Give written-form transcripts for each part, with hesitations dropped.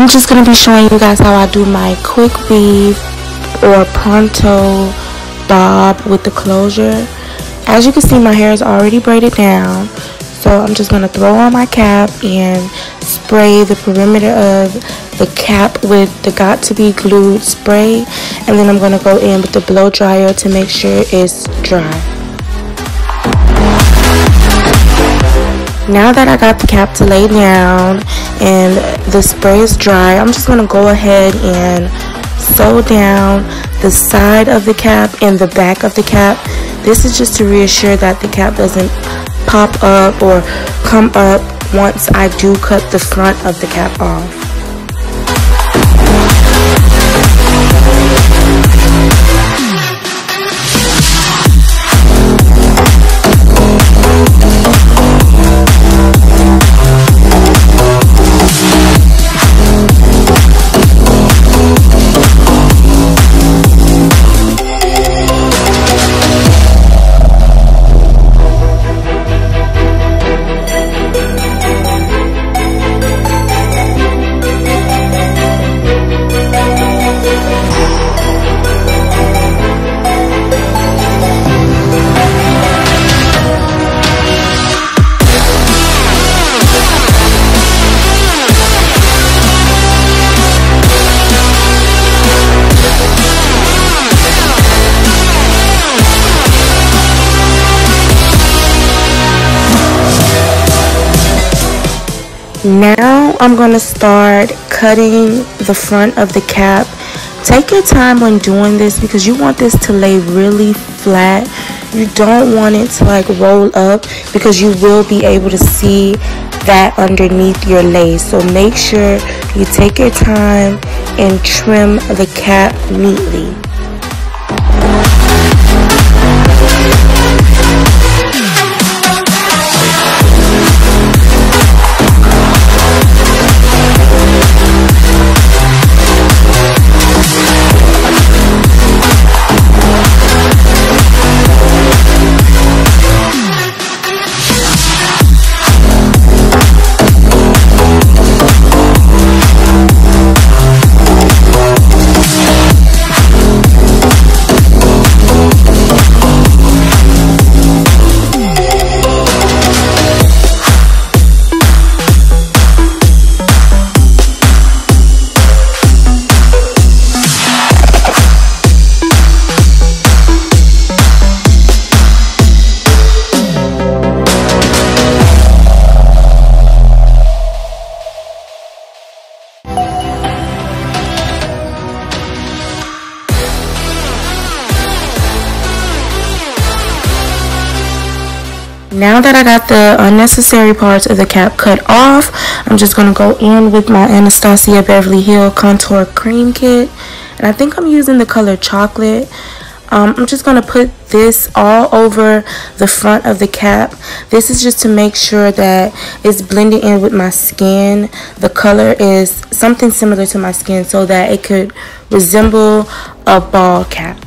I'm just going to be showing you guys how I do my quick weave or pronto bob with the closure. As you can see, my hair is already braided down, so I'm just going to throw on my cap and spray the perimeter of the cap with the Got To Be Glued spray, and then I'm going to go in with the blow dryer to make sure it's dry. Now that I got the cap to lay down and the spray is dry, I'm just going to go ahead and sew down the side of the cap and the back of the cap. This is just to reassure that the cap doesn't pop up or come up once I do cut the front of the cap off. Now I'm going to start cutting the front of the cap. Take your time when doing this because you want this to lay really flat. You don't want it to like roll up because you will be able to see that underneath your lace. So make sure you take your time and trim the cap neatly. Now that I got the unnecessary parts of the cap cut off, I'm just going to go in with my Anastasia Beverly Hills Contour Cream Kit. And I think I'm using the color Chocolate. I'm just going to put this all over the front of the cap. This is just to make sure that it's blending in with my skin. The color is something similar to my skin so that it could resemble a ball cap.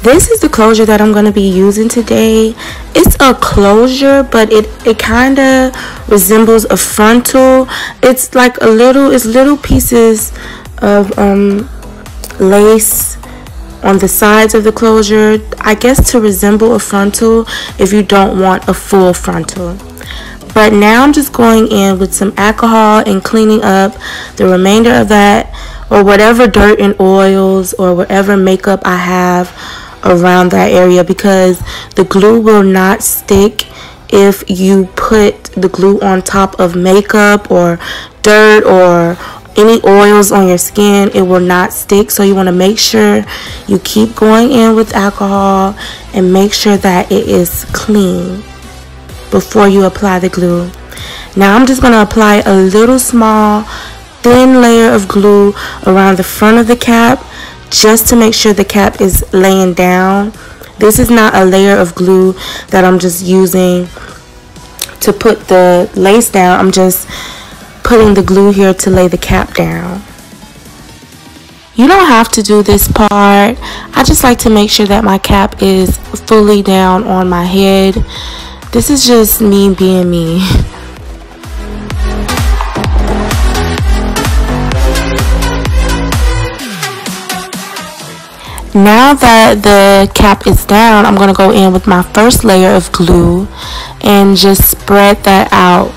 This is the closure that I'm going to be using today. It's a closure, but it kind of resembles a frontal. It's like it's little pieces of lace on the sides of the closure, I guess to resemble a frontal if you don't want a full frontal. But now I'm just going in with some alcohol and cleaning up the remainder of that, or whatever dirt and oils or whatever makeup I have around that area, because the glue will not stick if you put the glue on top of makeup or dirt or any oils on your skin. It will not stick, so you want to make sure you keep going in with alcohol and make sure that it is clean before you apply the glue. Now I'm just going to apply a little small thin layer of glue around the front of the cap just to make sure the cap is laying down. This is not a layer of glue that I'm just using to put the lace down, I'm just putting the glue here to lay the cap down. You don't have to do this part. I just like to make sure that my cap is fully down on my head. This is just me being me. Now that the cap is down, I'm going to go in with my first layer of glue and just spread that out.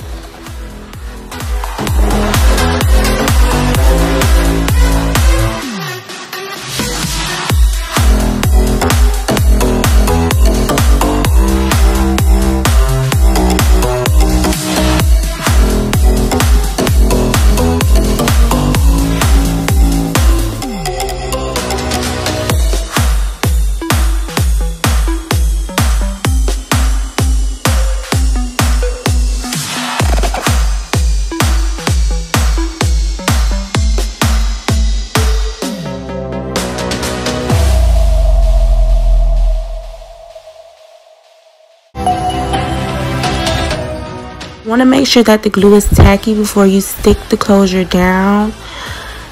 Want to make sure that the glue is tacky before you stick the closure down.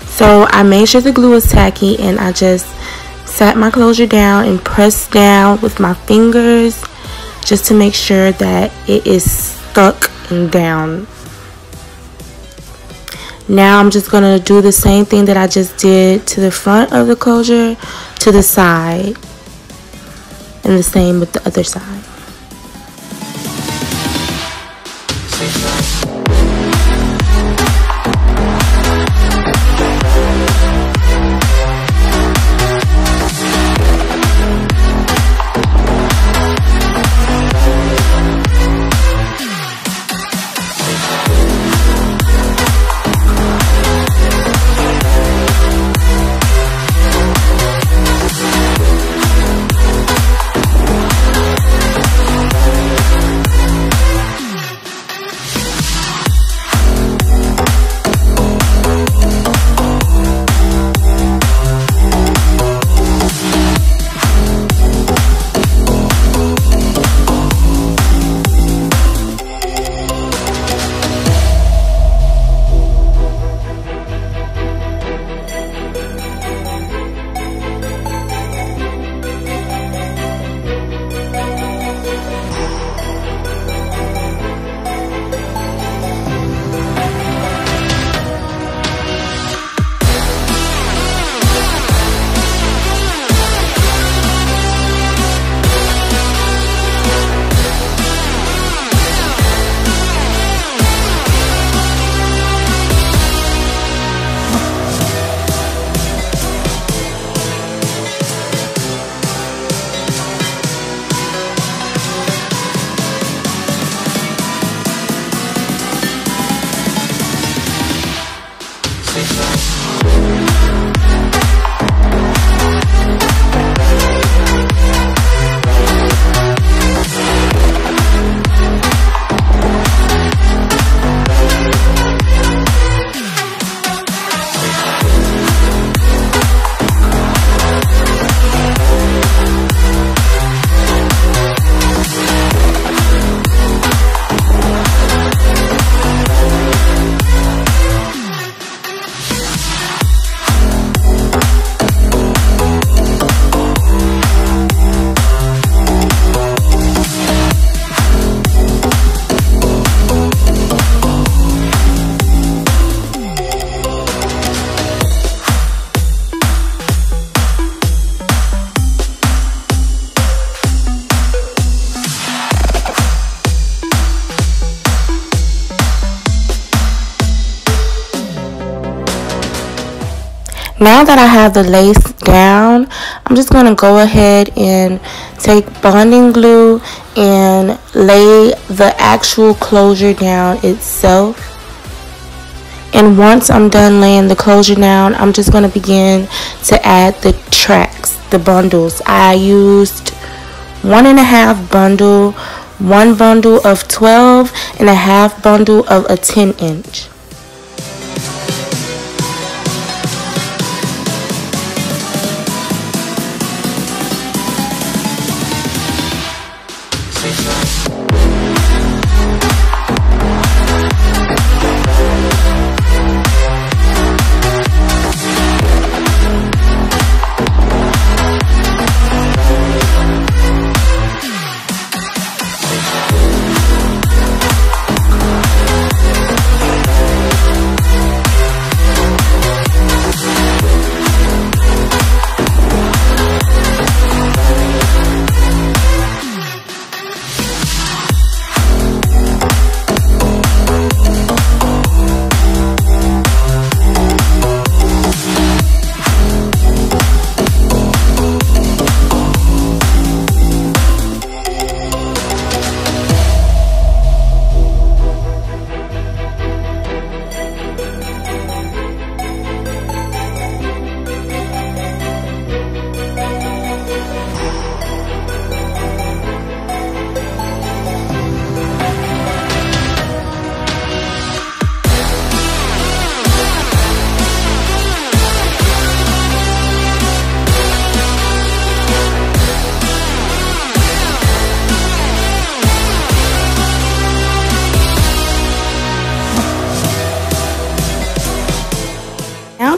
So I made sure the glue is tacky, and I just sat my closure down and pressed down with my fingers just to make sure that it is stuck and down. Now I'm just going to do the same thing that I just did to the front of the closure to the side, and the same with the other side. Now that I have the lace down, I'm just going to go ahead and take bonding glue and lay the actual closure down itself. And once I'm done laying the closure down, I'm just going to begin to add the tracks, the bundles. I used 1.5 bundle, 1 bundle of 12, and a half bundle of a 10-inch.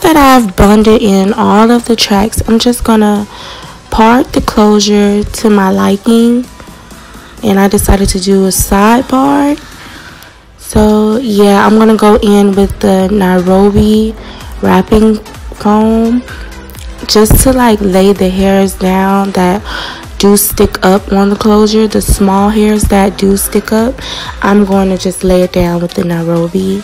that I've bonded in all of the tracks, I'm just gonna part the closure to my liking, and I decided to do a side part. So yeah, I'm gonna go in with the Nairobi wrapping foam just to like lay the hairs down that do stick up on the closure. The small hairs that do stick up, I'm going to just lay it down with the Nairobi.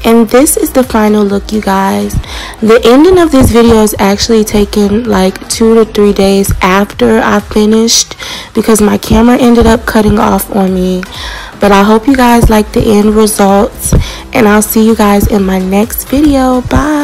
And this is the final look, you guys. The ending of this video is actually taken like 2 to 3 days after I finished because my camera ended up cutting off on me. But I hope you guys like the end results, and I'll see you guys in my next video. Bye.